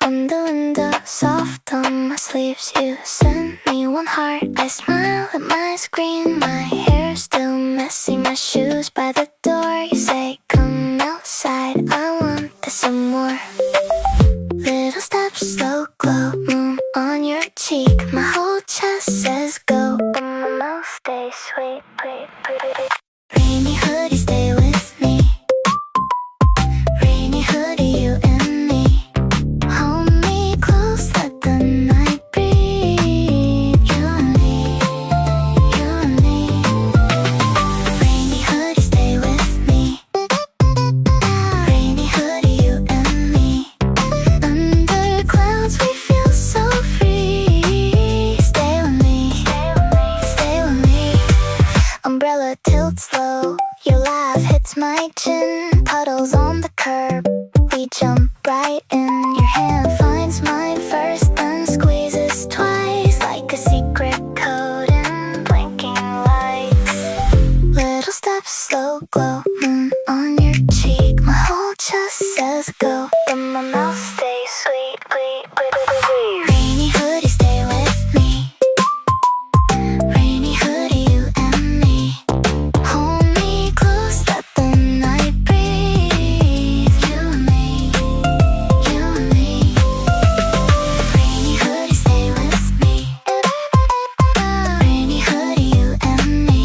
on the window, soft on my sleeves. You sent me one heart, I smile at my screen. My hair still messy, my shoes by the door. You say come outside, I want this some more. Little steps, slow glow, moon on your cheek. My whole chest says go, but my mouth stays sweet. Rainy hoodie, stay with me. Rainy hoodie, you and me. Hold me close, let the night breathe. You and me, you and me. Rainy hoodie, stay with me. Rainy hoodie, you and me. Under clouds we feel so free. Stay with me, stay with me. Umbrella tilts low, your laugh hits my chin. Puddles on the curb, we jump right in. Your hand finds mine first, then squeezes twice, like a secret code in blinking lights. Little steps, slow glow, moon on your cheek. My whole chest says go, but my mouth stays sweet. Rainy hoodie, stay with me. Rainy hoodie, you and me. Hold me close, let the night breathe. You and me, you and me. Rainy hoodie, stay with me. Rainy hoodie, you and me.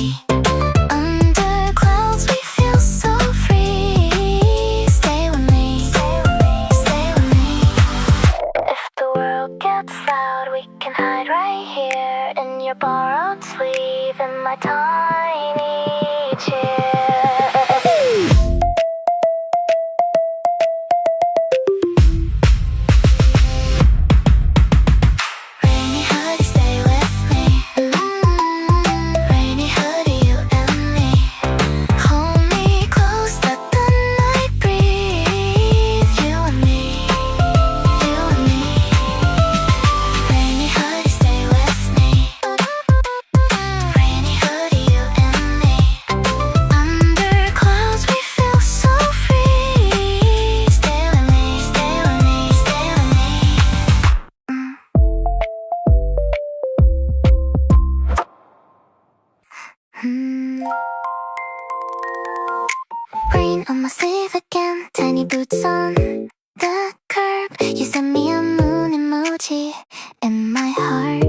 Under clouds we feel so free. Stay with me, stay with me. If the world gets loud, we can hide right here in your borrowed sleeve, in my tiny chair. Rainy hoodie, stay with me. Rainy hoodie, you and me. Hold me close, let the night breathe. You and me, you and me. Rainy hoodie, stay with me. Rainy hoodie, you and me. Under clouds we feel so free. Stay with me, stay with me, stay with me. Rain on my sleeve again, tiny boots on the curb. You send me a moon emoji, and my heart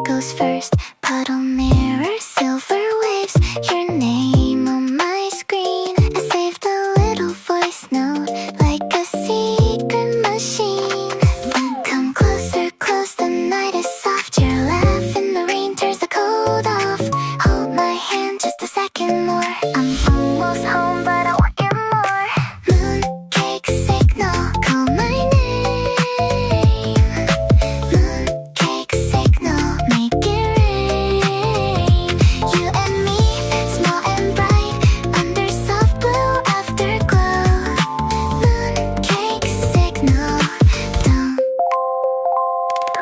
goes first. Puddle mirror, silver waves, your name on my screen. I saved a little voice note, like a secret machine. Come closer, close, the night is soft. Your laugh in the rain turns the cold off. Hold my hand just a second more. I'm almost home, but I want you more. Mooncake signal, call my name. Mooncake signal, make it rain. You and me, small and bright, under soft blue afterglow. Mooncake signal, don't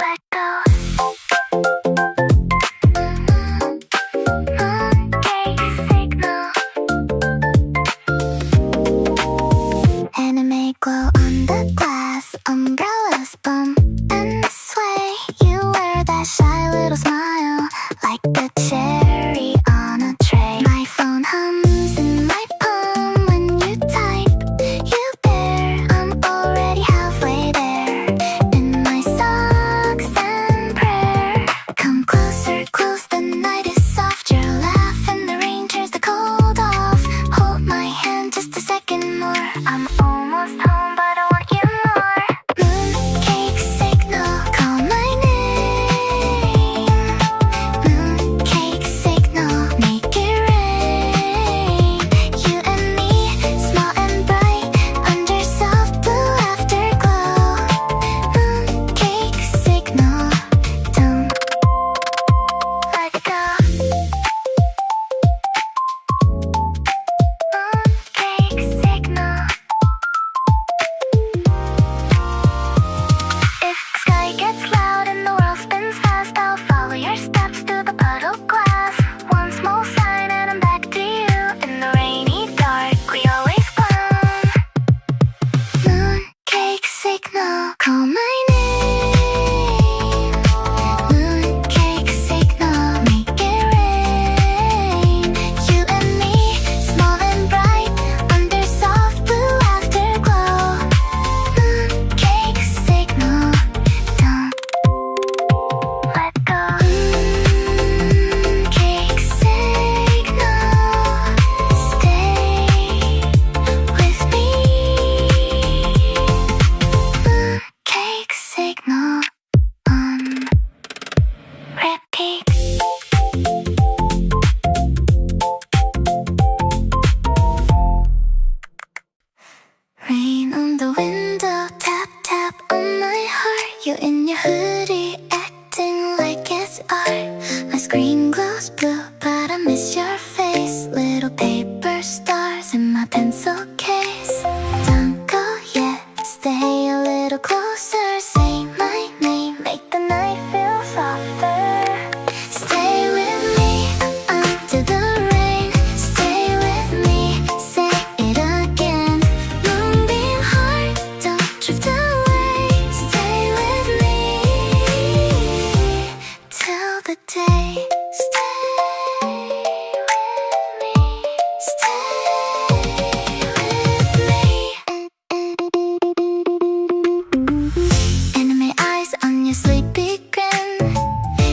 let go. Mooncake signal. Anime glow on the glass, umbrellas bump and sway. You wear that shy little smile, like a cherry on a tray. My phone hums in my palm when you type. You there, I'm already halfway there. In my socks and prayer. Come closer, close, the night is soft. Your laugh in the rain turns the cold off. Hold my hand just a second more. I'm almost home, but I want you more. Mooncake You in your hoodie, acting like it's art. My screen glows blue, but I miss your face. Little paper stars in my pencil case. Don't go yet, stay a little closer. Say my name, make the night feel softer. Stay with me under the rain. Stay with me, say it again. Moonbeam heart, don't drift away. Stay with me till the day. Stay with me, stay with me. Enemy eyes on your sleepy grin.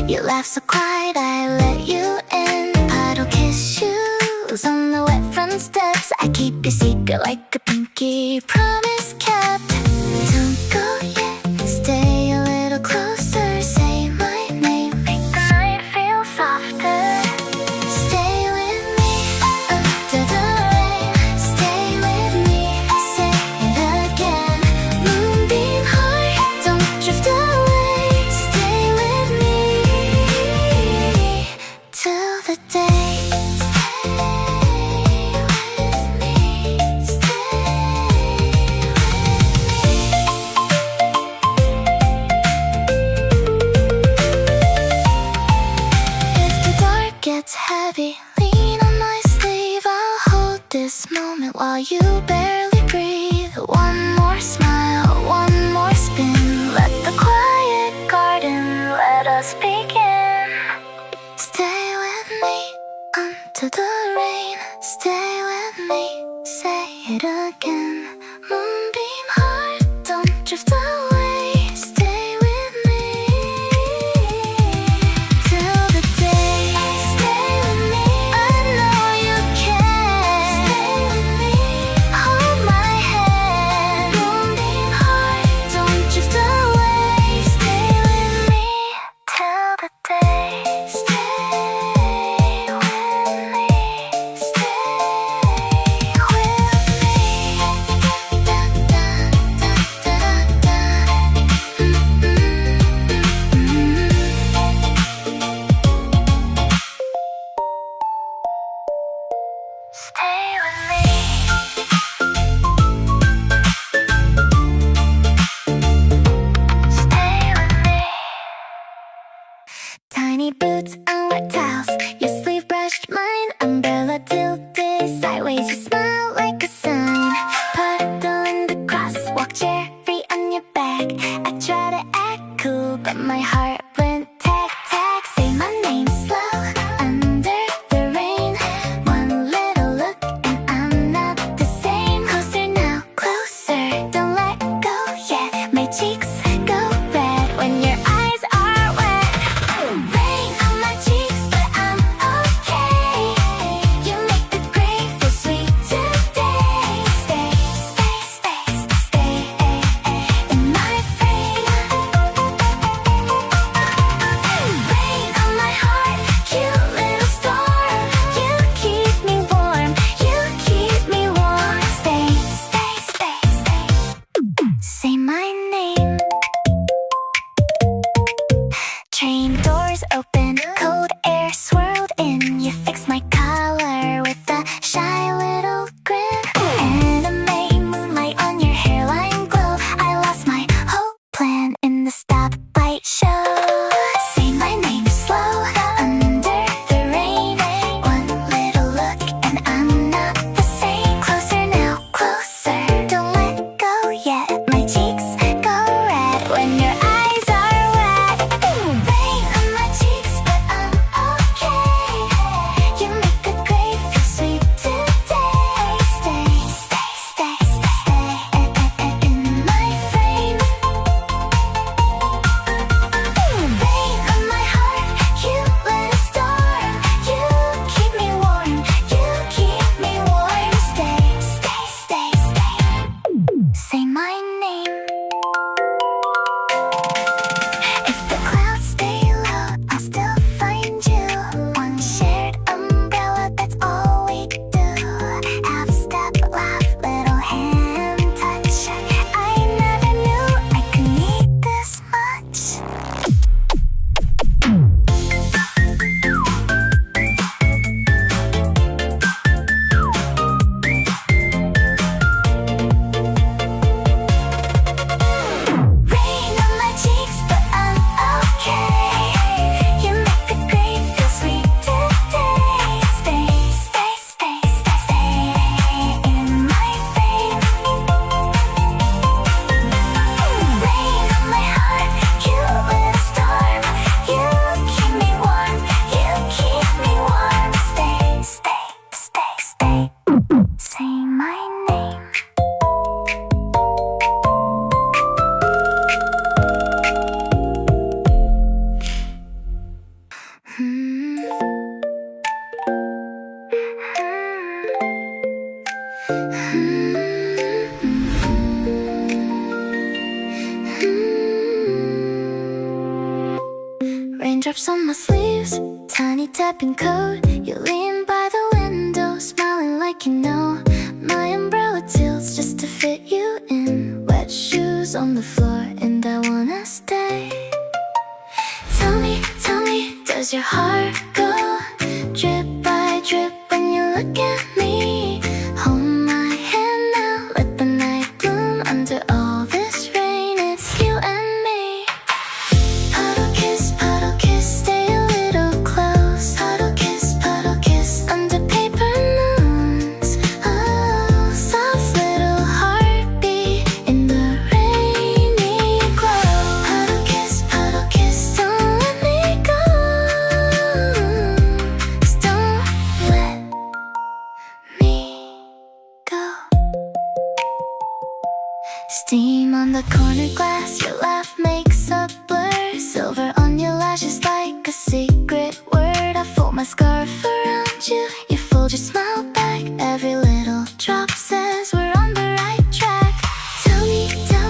You laugh so quiet, I let you in. Puddle kiss shoes on the wet front steps. I keep your secret like a pinky promise kept. Don't go yet, stay a little closer. Say my name, make the night feel softer. Stay with me under the rain. Stay with me, say it again. Moonbeam heart, don't drift away. Stay with me till the day. If the dark gets heavy, lean on my sleeve. I'll hold this moment while you barely breathe. One more smile, one more spin. Let the quiet garden let us begin. Stay with me under the rain. Stay with me, say it again. Moonbeam heart, don't drift away. Stay with me till the day. Stay with me, I know you can. Stay with me, hold my hand. Moonbeam heart, don't drift away. Stay with me till the day. Stay with me, stay with me. Da, da, da, da, da. Stay with me. Stay with me. Tiny boots and wet towels. Your sleeve brushed mine. Umbrella tilted sideways. You smile like a sign. Puddle in the crosswalk. Cherry on your back. I try to act cool, but my heart went tack tack. Say my name slow under the rain. One little look and I'm not the same. Closer now, closer. Don't let go yet. My cheeks go red when your eyes are wet. Rain on my cheeks, but I'm okay. You make the gray feel sweet today. Stay, stay, stay, stay in my frame. Rain on my heart, cute little storm. You keep me warm, you keep me warm. Stay, stay, stay, stay. Say my name. Train doors open, cold air swirled in. You fix my collar with a shy little grin. Anime moonlight on your hairline glow. I lost my whole plan in the stoplight show. Say my name slow under the rain. One little look and I'm not the same. Closer now, closer. Don't let go yet. My cheeks go red when your eyes are wet. Rain on my cheeks, but I'm okay. You make the gray feel sweet today. Stay, stay, stay, stay in my frame. Rain on my heart, cute little storm. You keep me warm, you keep me warm. Stay, stay, stay, stay. Say my name. raindrops on my sleeves, tiny tapping code. You lean by the window, smiling like you know. My umbrella tilts just to fit you in. Wet shoes on the floor and I wanna stay. Tell me, does your heart go drip by drip when you look at me? Hold my hand now, let the night bloom under all this rain. It's you and me. Puddle kiss, stay a little close. Puddle kiss under paper moons. Oh, soft little heartbeat in the rainy glow. Puddle kiss, don't let me go. Just don't let me go. Steam on the corner glass, your laugh makes a blur. Silver on your lashes like a secret word. I fold my scarf around you, you fold your smile back. Every little drop says we're on the right track. Tell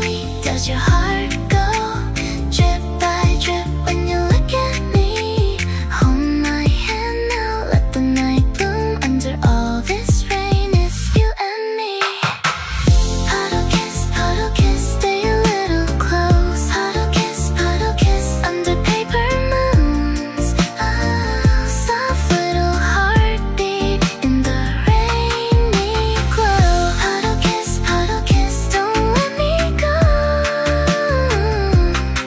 me, does your heart go drip by drip when you look at me? Hold my hand now, let the night bloom under all this rain. It's you and me. Puddle kiss, stay a little close. Puddle kiss under paper moons. Oh, soft little heartbeat in the rainy glow. Puddle kiss, don't let me go.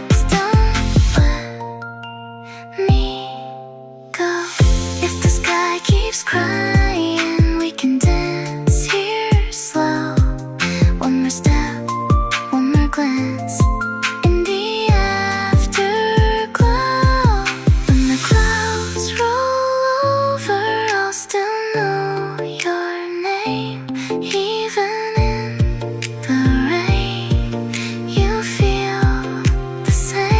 Just don't let me go. If the sky keeps crying, we can dance here slow. One more step, one more glance in the afterglow. When the clouds roll over, I'll still know your name. Even in the rain, you feel the same.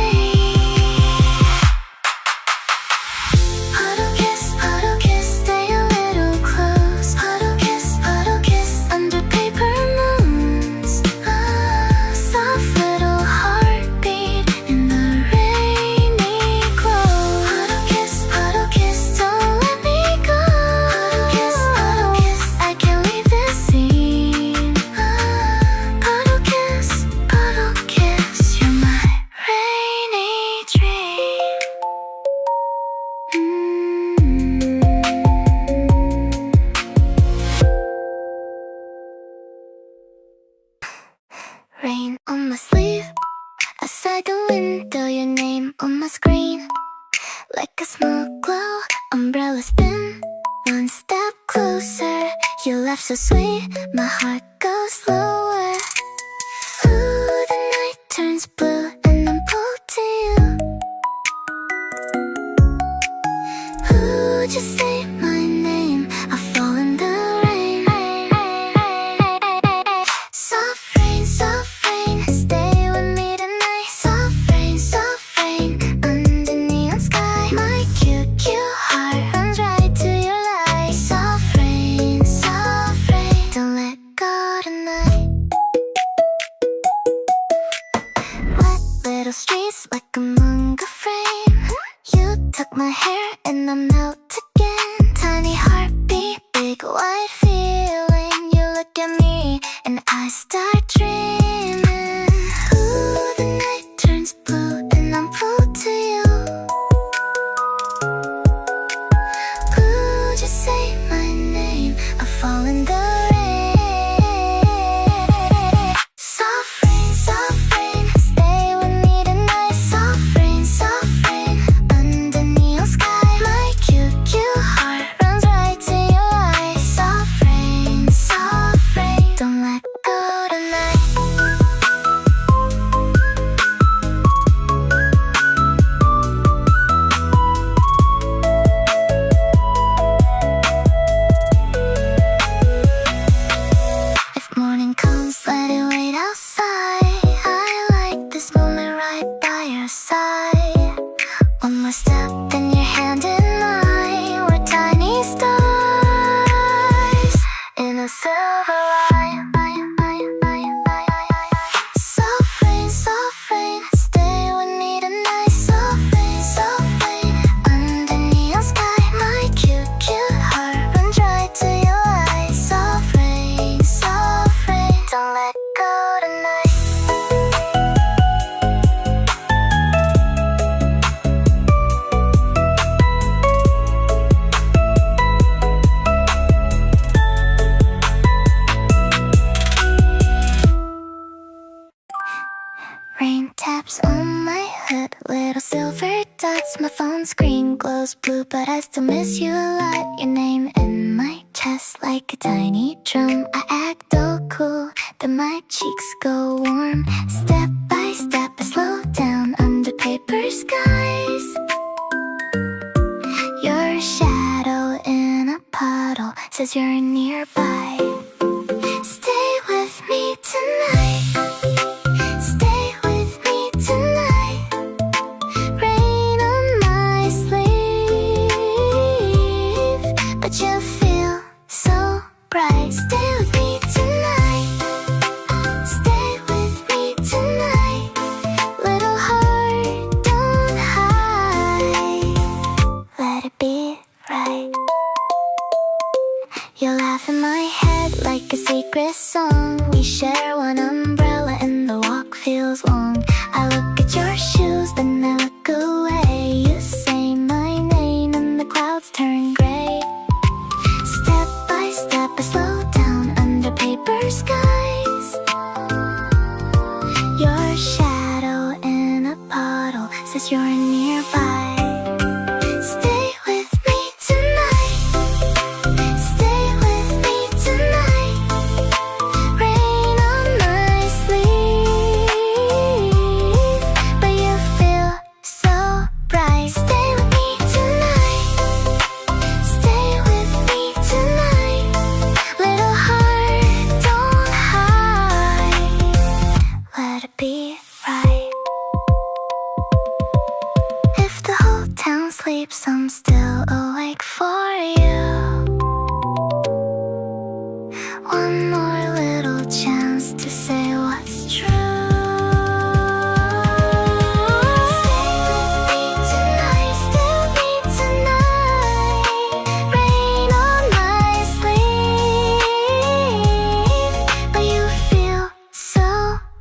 Puddle kiss, stay a little close. Puddle kiss under paper moons. Ah, soft little heartbeat in the rainy glow. Puddle kiss, don't let me go. Puddle kiss, I can't leave this scene. Ah, puddle kiss, you're my rainy dream. Rain on my sleeve, outside the window, your name on my screen. Like a small glow, umbrella spin, one step closer. You laugh so sweet, my heart goes slower. Ooh, the night turns blue and I'm pulled to you. Ooh, just say my name, I fall in the rain. Soft rain, stay with me tonight. Soft rain, under neon sky. My cute heart runs right to your light. Soft rain, don't let go tonight. Wet little streets like a manga frame. You took my hair and I'm out again. Tiny heartbeat, big wide feeling. You look at me and I start dreaming. Ooh, the night turns blue and I'm pulled to you. Ooh, just say my name, I fall in the rain. Soft rain, stay with me tonight. Soft rain, under neon sky. My cute heart runs right to your eyes. Soft rain, don't let go tonight. If morning comes, let it wait outside. I like this moment right by your side. One more step, then your hand in mine. We're tiny stars in a silver line. Soft rain, stay with me tonight. Soft rain, my hood, little silver dots. My phone screen glows blue, but I still miss you a lot. Your name in my chest like a tiny drum. I act all cool, then my cheeks go warm. Step by step I slow down under paper skies. Your shadow in a puddle says you're nearby. Stay with me tonight. Stay with me tonight. Rain on my sleeve, but you feel so bright. Stay with me tonight. Stay with me tonight. Little heart, don't hide. Let it be right. You laugh in my head like a secret song. We share one umbrella and the walk feels long. I look at your shoes, then I look away. You say my name and the clouds turn gray. Step by step I slow down under paper skies. Your shadow in a puddle says you're nearby. Stay with me tonight. Stay with me tonight. Rain on my sleeve, but you feel so bright. Stay with me tonight. Stay with me tonight. Little heart, don't hide. Let it be right. If the whole town sleeps, I'm still awake for you. One more little chance to say what's true. Stay with me tonight. Stay with me tonight. Rain on my sleeve, but you feel so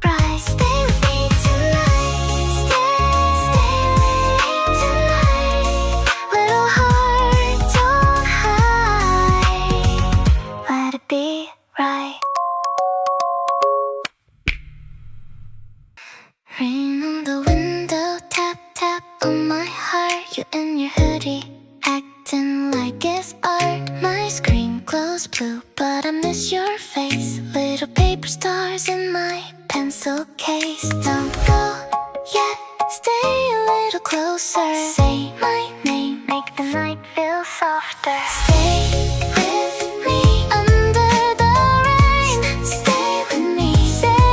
bright. Stay with me tonight. Stay with me tonight. Little heart, don't hide. Let it be right. Rain on the window, tap tap on my heart. You in your hoodie, acting like it's art. My screen glows blue, but I miss your face. Little paper stars in my pencil case. Don't go yet, stay a little closer. Say my name, make the night feel softer. Stay with me under the rain. Stay with me, say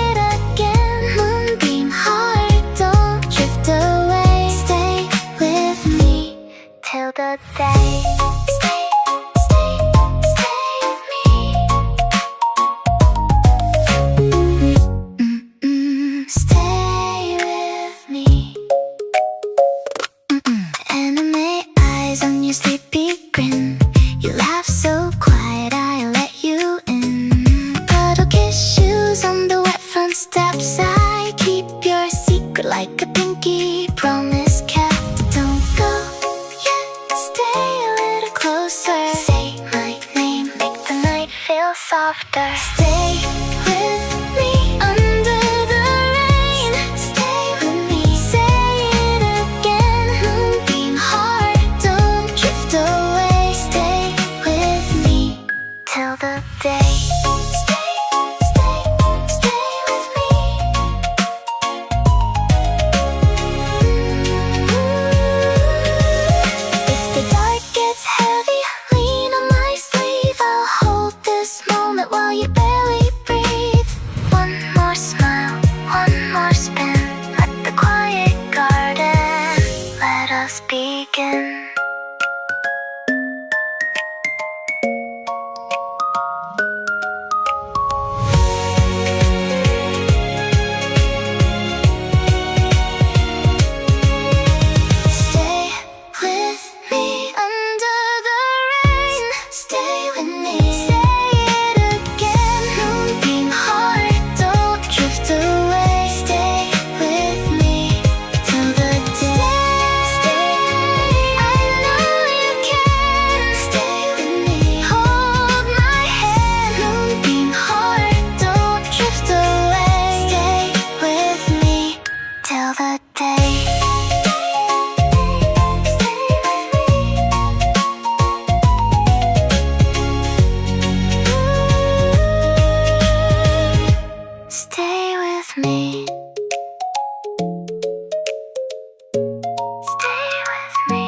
it again. Moonbeam heart, don't drift away. Stay with me till the day. Stay, stay, stay with me. Stay with me. Anime eyes on your sleepy grin. You laugh so quiet, I let you in. Puddle kiss shoes on the wet front steps. I keep your secret like a pinky promise kept. Don't go yet, stay a little closer. Say my name, make the night feel softer. Stay with me under the rain. Stay with me, say it again. Moonbeam heart, don't drift away. Stay with me till the day. Stay, stay, stay with me. If the dark gets heavy, lean on my sleeve. I'll hold this moment while you beg. Stay with me. Stay with me.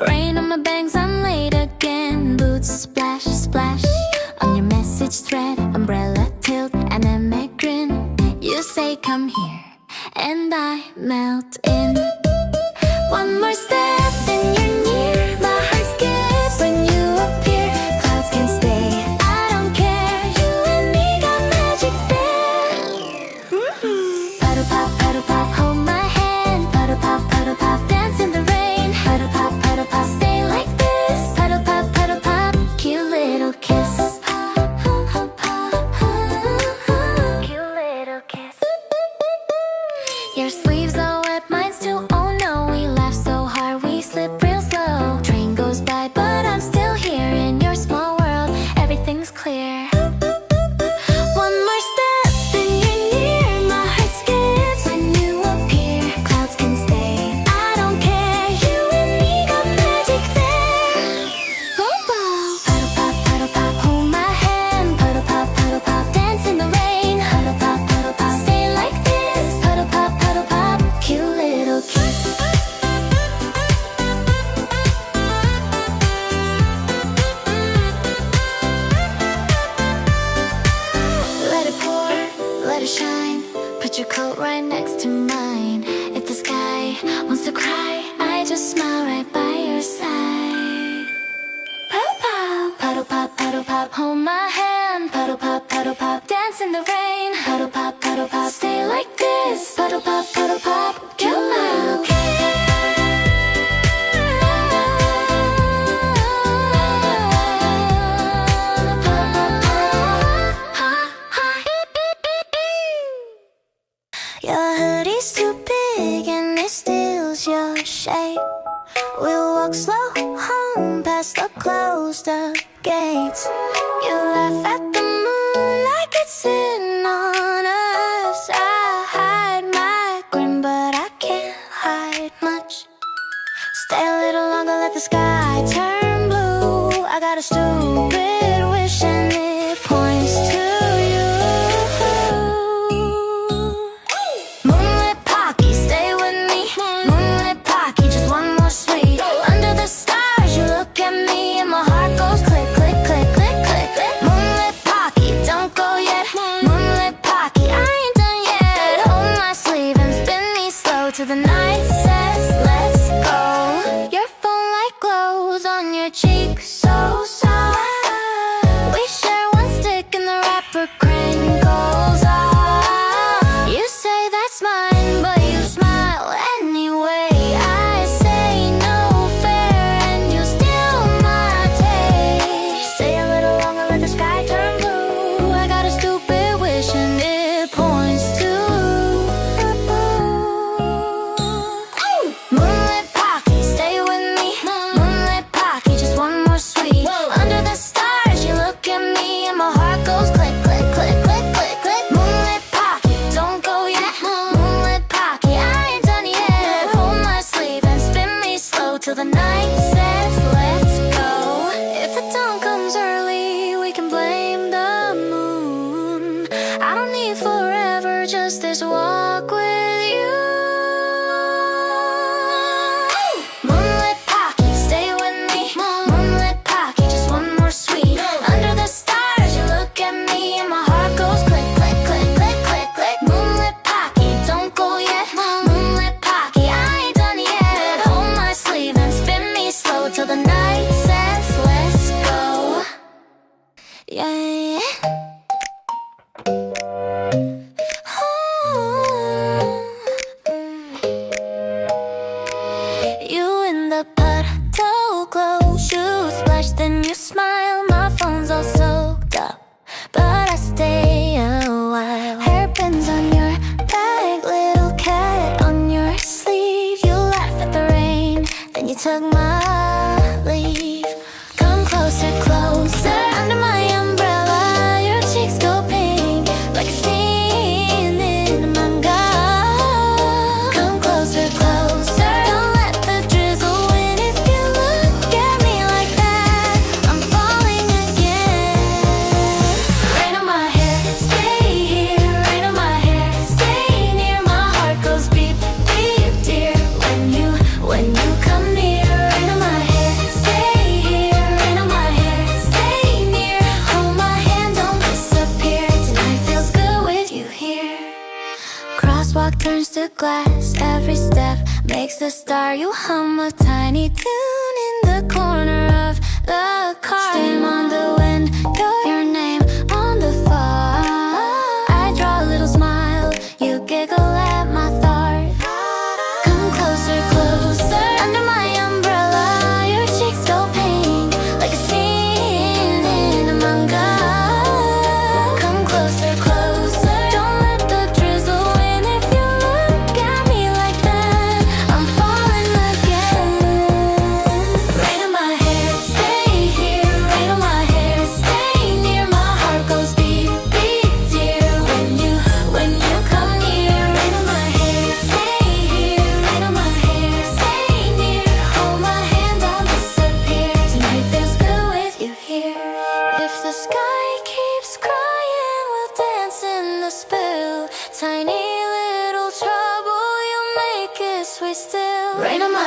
Rain on my bangs, I'm late again. Boots splash, splash on your message thread. Umbrella tilt and a Mac grin. You say come here and I melt in. One more step and you're near. My heart skips when you appear. Clouds can stay, I don't care. You and me got magic there. Puddle pop, hold my hand. Puddle pop, dance in the rain. Puddle pop, stay like this. Puddle pop, cute little kiss. Cute little kiss. Your sleeves are wet, mine's too. Oh no, we laugh so hard, we slip real slow. Train goes by, but I'm still here in your small world. Everything's clear. One more step, then you're near. My heart skips when you appear. Clouds can stay, I don't care. You and me got magic there. Puddle pop, hold my hand. Puddle pop, dance in the rain. Puddle pop, stay like this. Puddle pop, cute little kiss. Let it pour, let it shine. Put your coat right next to mine. If the sky wants to cry, I just smile right by your side. Puddle pop, hold my hand. Puddle pop, dance in the rain. Puddle pop, stay like this. Puddle pop, cute little kiss. Your hoodie's too big and it steals your shape. We'll walk slow home past the closed up gates. You laugh at the moon like it's in on us. I hide my grin, but I can't hide much. Stay a little longer, let the sky turn blue. I got a stupid wish and it points to you. Moonlit Pocky, stay with me. Moonlit Pocky, just one more sweet. Under the stars, you look at me and my heart goes click, click, click, click, click, click. Moonlit walk turns to glass. Every step makes a star. You hum a tiny tune in the corner of the car. Steam on the window, your name on the phone. I draw a little smile, you giggle at my thought. Come closer, closer, under my umbrella. Your cheeks go pink, like a scene in a manga. Come closer, closer, don't let the drizzle in. If you look at me like that, I'm falling again. Rain on my hair, stay here. Rain on my hair, stay near. My heart goes beat, beat, dear. When you come near. Rain on my hair, stay here. Rain on my hair, stay near. Hold my hand, I'll disappear. Tonight feels good with you here. If the sky keeps crying, we'll dance in the spill. Tiny little trouble, you make it sweet still. Rain on my